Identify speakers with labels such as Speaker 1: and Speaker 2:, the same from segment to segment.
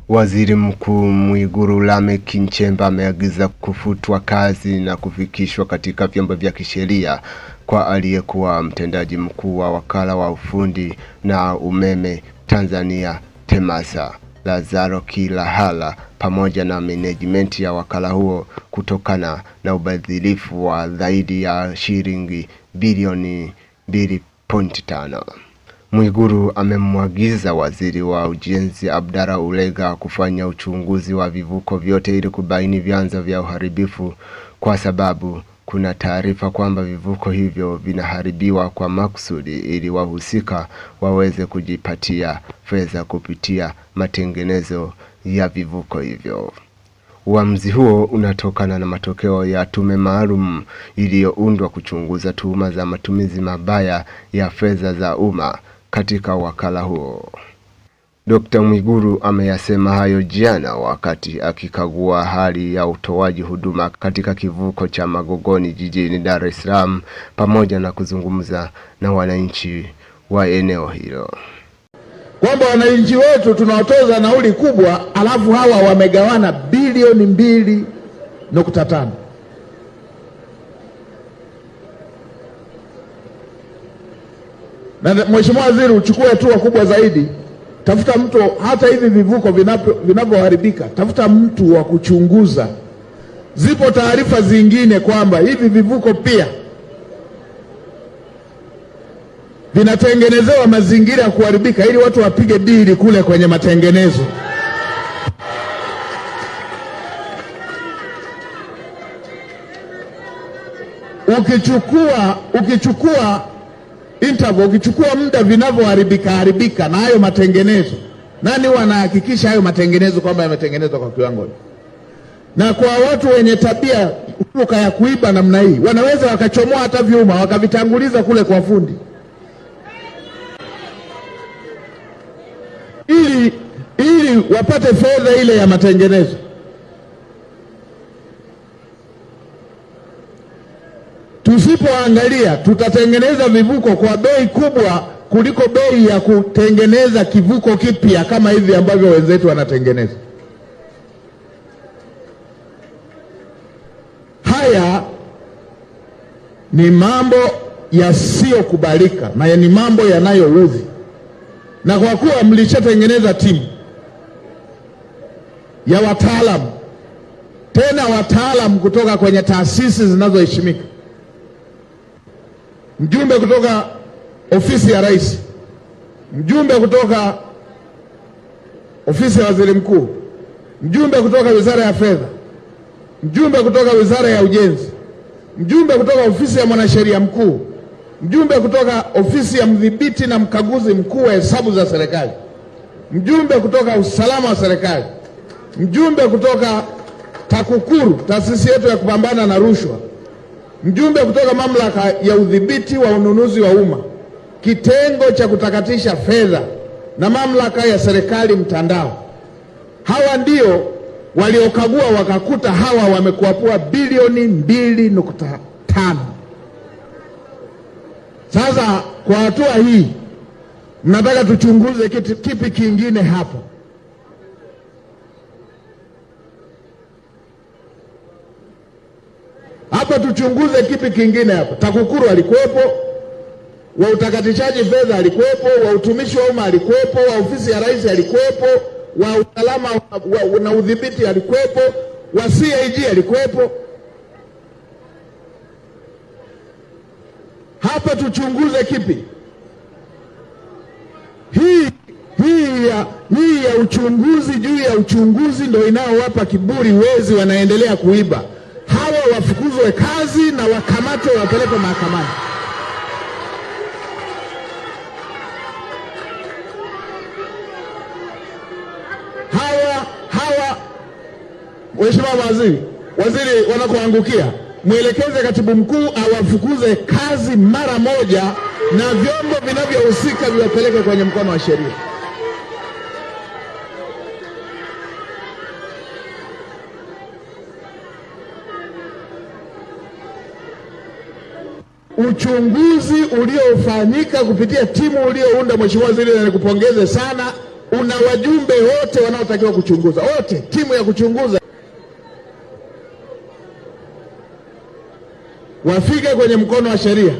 Speaker 1: Waziri Mkuu Mwigulu Lameck Nchemba ameagiza kufutwa kazi na kufikishwa katika vyombo vya kisheria kwa aliyekuwa mtendaji mkuu wa wakala wa ufundi na umeme Tanzania TEMASA Lazaro Kilahala pamoja na management ya wakala huo kutokana na ubadhirifu wa zaidi ya shilingi bilioni 2.5. Mwigulu amemwagiza waziri wa ujenzi Abdalla Ulega kufanya uchunguzi wa vivuko vyote ili kubaini vyanzo vya uharibifu, kwa sababu kuna taarifa kwamba vivuko hivyo vinaharibiwa kwa makusudi ili wahusika waweze kujipatia fedha kupitia matengenezo ya vivuko hivyo. Uamuzi huo unatokana na matokeo ya tume maalum iliyoundwa kuchunguza tuhuma za matumizi mabaya ya fedha za umma katika wakala huo. Dr. Mwigulu ameyasema hayo jana wakati akikagua hali ya utoaji huduma katika kivuko cha Magogoni jijini Dar es Salaam pamoja na kuzungumza na wananchi wa eneo hilo.
Speaker 2: Kwamba wananchi wetu tunaotoza nauli kubwa alafu hawa wamegawana bilioni 2.5. Na Mheshimiwa Waziri, uchukue hatua kubwa zaidi. Tafuta mtu, hata hivi vivuko vinavyoharibika, tafuta mtu wa kuchunguza. Zipo taarifa zingine kwamba hivi vivuko pia vinatengenezewa mazingira ya kuharibika ili watu wapige dili kule kwenye matengenezo. Ukichukua interval, ukichukua muda vinavyoharibika na hayo matengenezo, nani wanahakikisha hayo matengenezo kwamba yametengenezwa kwa kiwango? Na kwa watu wenye tabia huruka ya kuiba namna hii, wanaweza wakachomoa hata vyuma wakavitanguliza kule kwa fundi ili wapate fedha ile ya matengenezo. Tusipoangalia tutatengeneza vivuko kwa bei kubwa kuliko bei ya kutengeneza kivuko kipya kama hivi ambavyo wenzetu wanatengeneza. Haya ni mambo yasiyokubalika na ni mambo yanayoudhi. Na kwa kuwa mlishatengeneza timu ya wataalamu, tena wataalamu kutoka kwenye taasisi zinazoheshimika, mjumbe kutoka ofisi ya Rais, mjumbe kutoka ofisi ya Waziri Mkuu, mjumbe kutoka Wizara ya Fedha, mjumbe kutoka Wizara ya Ujenzi, mjumbe kutoka ofisi ya Mwanasheria Mkuu, mjumbe kutoka ofisi ya Mdhibiti na Mkaguzi Mkuu wa Hesabu za Serikali, mjumbe kutoka Usalama wa Serikali, mjumbe kutoka TAKUKURU, taasisi yetu ya kupambana na rushwa, mjumbe kutoka Mamlaka ya Udhibiti wa Ununuzi wa Umma, kitengo cha kutakatisha fedha na Mamlaka ya Serikali Mtandao. Hawa ndio waliokagua wakakuta hawa wamekuapua bilioni 2.5. Sasa kwa hatua hii mnataka tuchunguze kipi kingine hapo? Hapa tuchunguze kipi kingine hapo? TAKUKURU alikuwepo, wa utakatishaji fedha alikuwepo, wa utumishi wa umma alikuwepo, wa ofisi ya Rais alikuwepo, wa usalama na udhibiti alikuwepo, wa CAG alikuwepo. Hapa tuchunguze kipi? Hii ya uchunguzi juu ya uchunguzi ndio inaowapa kiburi wezi wanaendelea kuiba. Hawa wafukuzwe kazi na wakamatwe wapelekwe mahakamani. Hawa Mheshimiwa Waziri wanakoangukia, mwelekeze Katibu Mkuu awafukuze kazi mara moja na vyombo vinavyohusika viwapeleke kwenye mkono wa sheria. Uchunguzi uliofanyika kupitia timu uliounda, Mheshimiwa Waziri, na nikupongeze sana, una wajumbe wote wanaotakiwa kuchunguza, wote, timu ya kuchunguza wafike kwenye mkono wa sheria.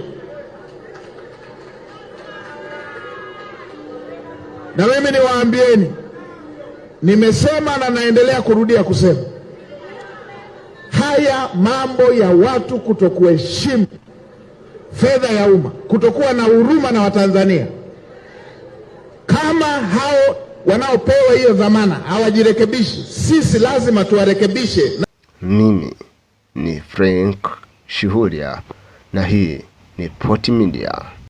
Speaker 2: Na mimi niwaambieni, nimesema na naendelea kurudia kusema, haya mambo ya watu kutokuheshimu fedha ya umma, kutokuwa na huruma na Watanzania, kama hao wanaopewa hiyo dhamana hawajirekebishi, sisi lazima tuwarekebishe.
Speaker 1: Mimi ni Frank Shihulia na hii ni Pot Media.